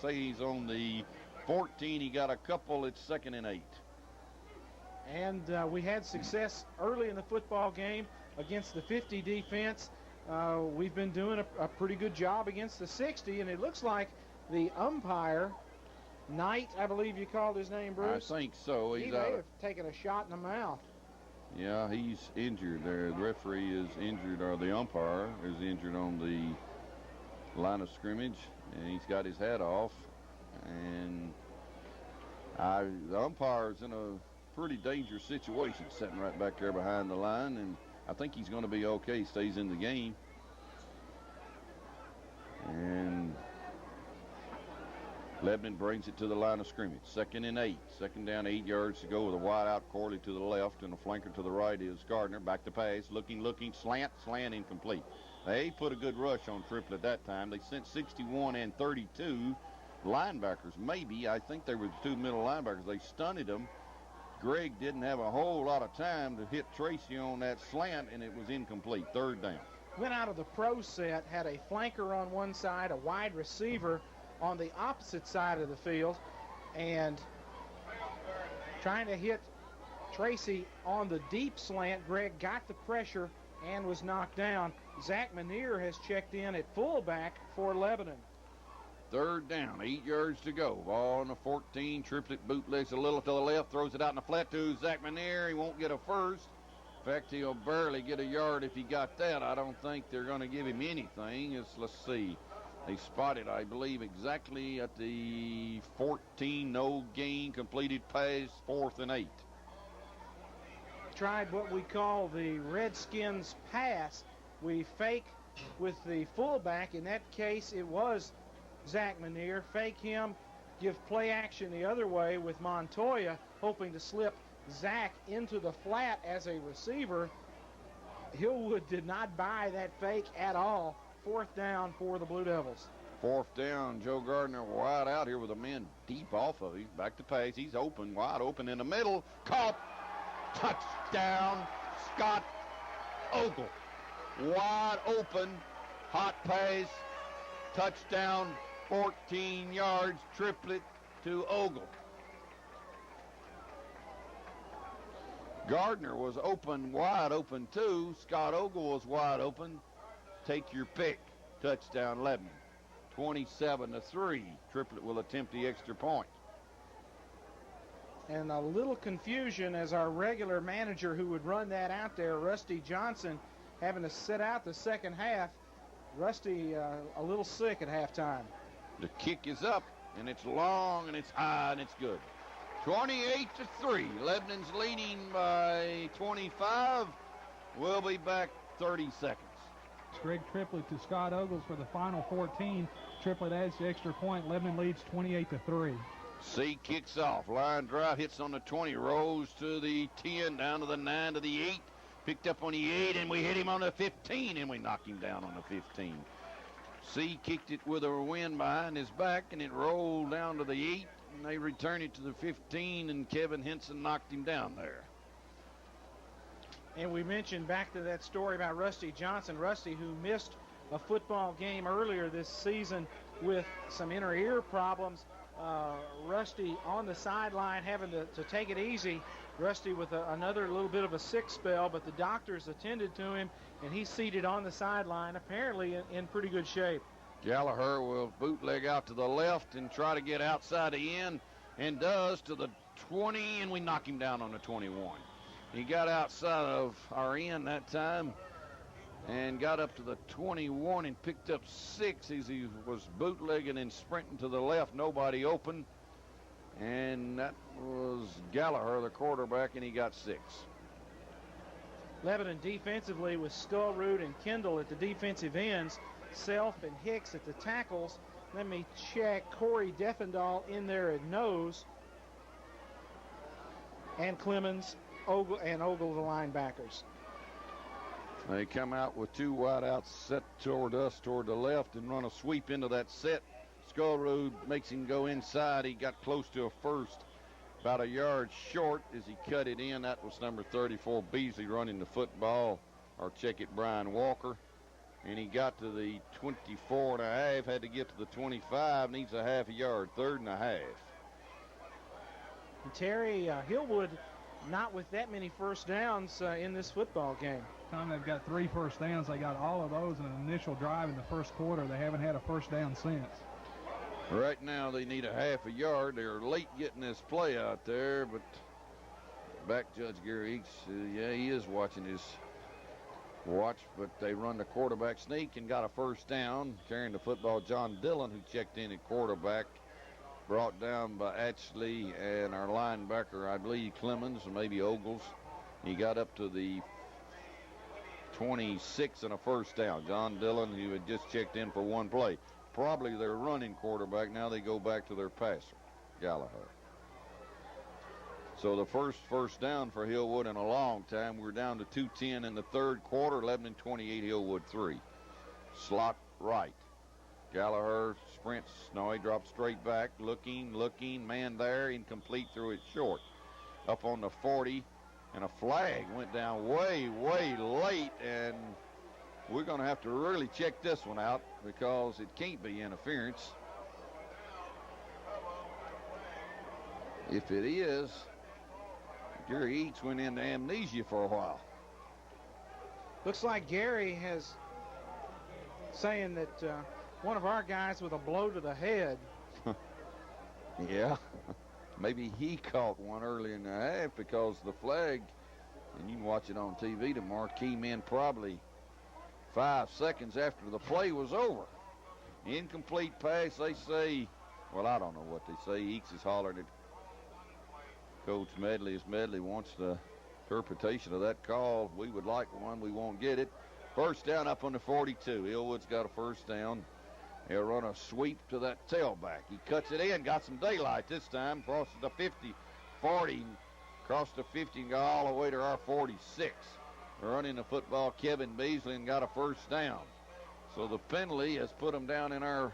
say he's on the 14. He got a couple. It's 2nd and 8. And we had success early in the football game against the 50 defense. We've been doing a pretty good job against the 60, and it looks like the umpire, Knight, I believe you called his name, Bruce. I think so. He may have taken a shot in the mouth. Yeah, he's injured there. The referee is injured, or the umpire is injured on the line of scrimmage, and he's got his hat off. And the umpire's in a pretty dangerous situation, sitting right back there behind the line, and I think he's going to be okay. He stays in the game. And Lebanon brings it to the line of scrimmage. 2nd and 8. 2nd down, 8 yards to go with a wide out Corley to the left, and a flanker to the right is Gardner. Back to pass, looking, slant incomplete. They put a good rush on Triplett that time. They sent 61 and 32 linebackers. Maybe, I think they were the 2 middle linebackers. They stunted them. Greg didn't have a whole lot of time to hit Tracy on that slant, and it was incomplete. 3rd down. Went out of the pro set, had a flanker on one side, a wide receiver on the opposite side of the field, and trying to hit Tracy on the deep slant. Greg got the pressure and was knocked down. Zach Manier has checked in at fullback for Lebanon. 3rd down, 8 yards to go. Ball on the 14. Triplett bootlegs a little to the left, throws it out in the flat to Zach Manier. He won't get a first. In fact, he'll barely get a yard if he got that. I don't think they're going to give him anything. Let's see. They spotted, I believe, exactly at the 14. No gain, completed pass, 4th and 8. Tried what we call the Redskins pass. We fake with the fullback. In that case, it was Zach Manier. Fake him, give play action the other way with Montoya, hoping to slip Zach into the flat as a receiver. Hillwood did not buy that fake at all. 4th down for the Blue Devils. 4th down, Joe Gardner wide out here with a man deep off of him. Back to pass. He's open, wide open in the middle. Caught. Touchdown, Scott Ogle. Wide open, hot pass, touchdown, 14 yards, Triplett to Ogle. Gardner was open, wide open too. Scott Ogle was wide open. Take your pick. Touchdown Lebanon. 27-3. Triplett will attempt the extra point. And a little confusion as our regular manager who would run that out there, Rusty Johnson, having to sit out the second half. Rusty a little sick at halftime. The kick is up, and it's long, and it's high, and it's good. 28-3. Lebanon's leading by 25. We'll be back 30 seconds. Greg Triplett to Scott Ogles for the final 14. Triplett adds the extra point. Lebanon leads 28-3. C kicks off. Line drive, hits on the 20, rolls to the 10, down to the 9, to the 8. Picked up on the 8, and we hit him on the 15, and we knocked him down on the 15. C kicked it with a wind behind his back, and it rolled down to the 8, and they returned it to the 15, and Kevin Henson knocked him down there. And we mentioned back to that story about Rusty Johnson. Rusty, who missed a football game earlier this season with some inner ear problems. Rusty on the sideline having to take it easy. Rusty with another little bit of a sick spell, but the doctors attended to him, and he's seated on the sideline, apparently in pretty good shape. Gallagher will bootleg out to the left and try to get outside the end, and does to the 20, and we knock him down on the 21. He got outside of our end that time and got up to the 21 and picked up 6 as he was bootlegging and sprinting to the left. Nobody open. And that was Gallagher, the quarterback, and he got 6. Lebanon defensively with Skullroot and Kendall at the defensive ends. Self and Hicks at the tackles. Let me check. Corey Deffendahl in there at nose. And Clemens, Ogle the linebackers. They come out with 2 wideouts set toward us, toward the left, and run a sweep into that set. Skullroot makes him go inside. He got close to a first, about a yard short as he cut it in. That was number 34, Beasley, running the football. Or check it, Brian Walker. and he got to the 24 and a half, had to get to the 25, needs a half a yard, 3rd and a half. And Terry, Hillwood not with that many first downs in this football game. Time they've got 3 first downs. They got all of those in an initial drive in the first quarter. They haven't had a first down since. Right now they need a half a yard. They're late getting this play out there, but back Judge Gary Eakes, yeah, he is watching his watch, but they run the quarterback sneak and got a first down. Carrying the football, John Dillon, who checked in at quarterback, brought down by Ashley and our linebacker, I believe Clemens or maybe Ogles. He got up to the 26 and a first down. John Dillon, who had just checked in for one play. Probably their running quarterback. Now they go back to their passer, Gallagher. So the first down for Hillwood in a long time. We're down to 2:10 in the third quarter. 11-28, Hillwood 3. Slot right. Gallagher sprints. No, he drops straight back. Looking. Man there. Incomplete, threw it short. Up on the 40. And a flag went down way late. And we're going to have to really check this one out because it can't be interference. If it is, Gary Eakes went into amnesia for a while. Looks like Gary has saying that one of our guys with a blow to the head. Yeah, maybe he caught one early in the half because the flag, and you can watch it on TV tomorrow, came in probably 5 seconds after the play was over. Incomplete pass, they say. Well, I don't know what they say. Eakes is hollering at Coach Medley as Medley wants the interpretation of that call. We would like one. We won't get it. First down up on the 42. Hillwood's got a first down. They'll run a sweep to that tailback. He cuts it in, got some daylight this time. Crosses the 50, 40, crossed the 50 and got all the way to our 46. Running the football, Kevin Beasley, and got a first down. So the penalty has put them down in our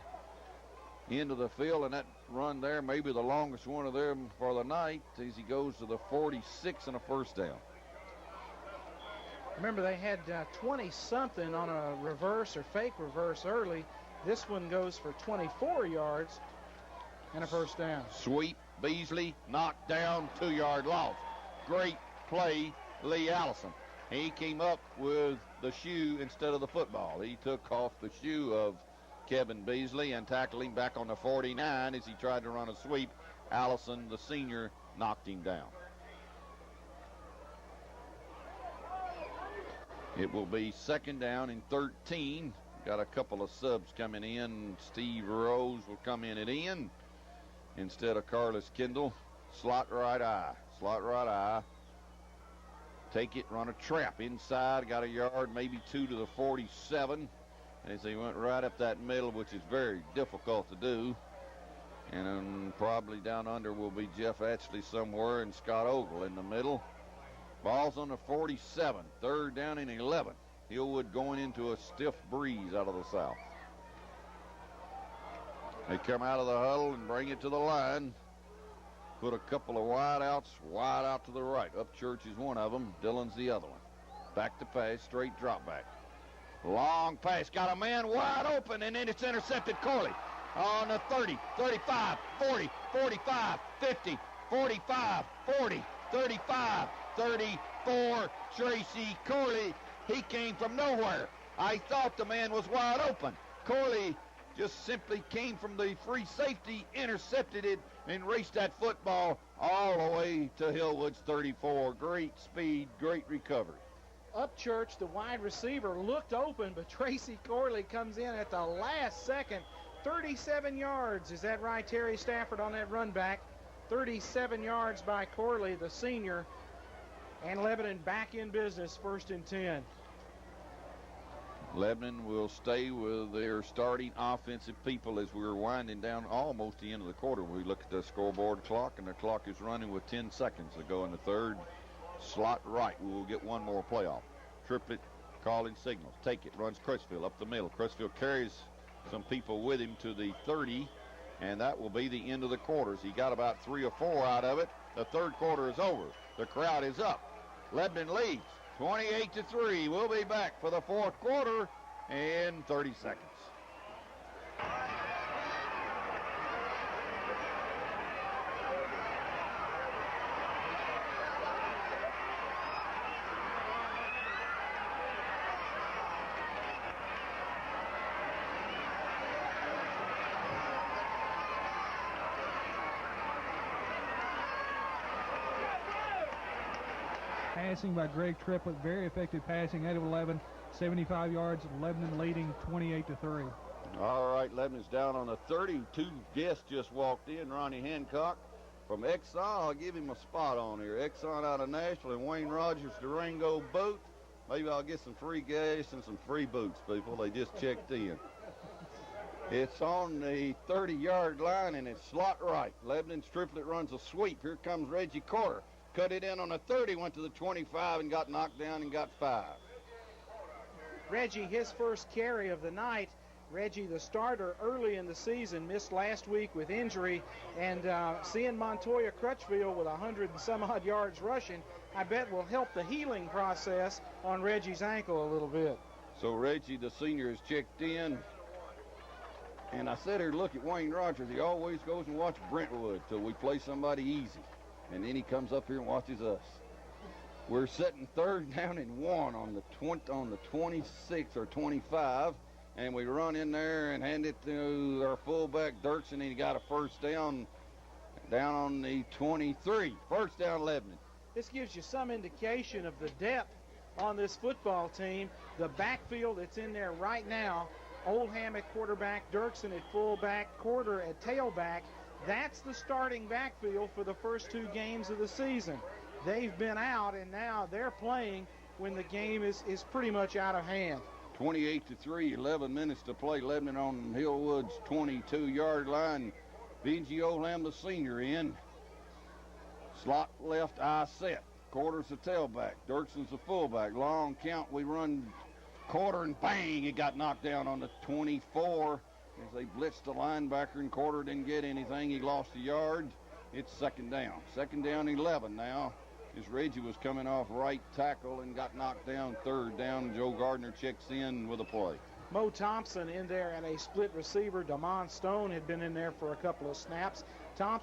end of the field, and that run there may be the longest one of them for the night as he goes to the 46 and a first down. Remember, they had 20-something on a reverse or fake reverse early. This one goes for 24 yards and a first down. Sweep, Beasley, knocked down, 2-yard loss. Great play, Lee Allison. He came up with the shoe instead of the football. He took off the shoe of Kevin Beasley and tackled him back on the 49 as he tried to run a sweep. Allison, the senior, knocked him down. It will be second down and 13. Got a couple of subs coming in. Steve Rose will come in at end instead of Carlos Kendall. Slot right eye. Take it, run a trap inside. Got a yard, maybe 2 to the 47. As he went right up that middle, which is very difficult to do. And probably down under will be Jeff Ashley somewhere and Scott Ogle in the middle. Ball's on the 47. Third down and 11. Hillwood going into a stiff breeze out of the south. They come out of the huddle and bring it to the line. Put a couple of wide out to the right. Upchurch is one of them. Dillon's the other one. Back to pass, straight drop back. Long pass, got a man wide open, and then it's intercepted. Corley on the 30, 35, 40, 45, 50, 45, 40, 35, 34. Tracy Corley, he came from nowhere. I thought the man was wide open. Corley just simply came from the free safety, intercepted it, and raced that football all the way to Hillwood's 34. Great speed, great recovery. Upchurch, the wide receiver, looked open, but Tracy Corley comes in at the last second. 37 yards. Is that right, Terry Stafford, on that run back? 37 yards by Corley, the senior. And Lebanon back in business, 1st and 10. Lebanon will stay with their starting offensive people as we're winding down almost the end of the quarter. We look at the scoreboard clock, and the clock is running with 10 seconds to go in the third. Slot right. We will get one more playoff. Triplet calling signals. Take it. Runs Crutchfield up the middle. Crutchfield carries some people with him to the 30, and that will be the end of the quarters. He got about 3 or 4 out of it. The third quarter is over. The crowd is up. Lebanon leads 28-3. We'll be back for the fourth quarter and 30 seconds. Passing by Greg Triplett, very effective passing, 8 of 11, 75 yards, Lebanon leading 28-3. All right, Lebanon's down on the 30. Two guests just walked in. Ronnie Hancock from Exxon. I'll give him a spot on here. Exxon out of Nashville and Wayne Rogers, Durango boot. Maybe I'll get some free gas and some free boots, people. They just checked in. It's on the 30-yard line, and it's slot right. Lebanon's Triplet runs a sweep. Here comes Reggie Carter. Cut it in on the 30, went to the 25, and got knocked down and got 5. Reggie, his first carry of the night. Reggie, the starter early in the season, missed last week with injury, and seeing Montoya Crutchfield with 100 and some odd yards rushing, I bet will help the healing process on Reggie's ankle a little bit. So Reggie, the senior, is checked in. And I said here, look at Wayne Rogers. He always goes and watches Brentwood till we play somebody easy. And then he comes up here and watches us. We're setting 3rd down and 1 on the 26 or 25. And we run in there and hand it to our fullback, Dirksen, and he got a first down on the 23. First down, Lebanon. This gives you some indication of the depth on this football team. The backfield that's in there right now, Oldham at quarterback, Dirksen at fullback, Corder at tailback. That's the starting backfield for the first 2 games of the season. They've been out, and now they're playing when the game is pretty much out of hand. 28-3, 11 minutes to play. Lebanon on Hillwood's 22-yard line. B.G. Oldham, the senior, in. Slot left, eye set. Corder's the tailback. Dirksen's the fullback. Long count, we run Corder, and bang, it got knocked down on the 24. As they blitzed the linebacker, and Corder didn't get anything. He lost a yard. It's 2nd down. 2nd down, 11 now. As Reggie was coming off right tackle and got knocked down. 3rd down. Joe Gardner checks in with a play. Mo Thompson in there at a split receiver. Damon Stone had been in there for a couple of snaps. Thompson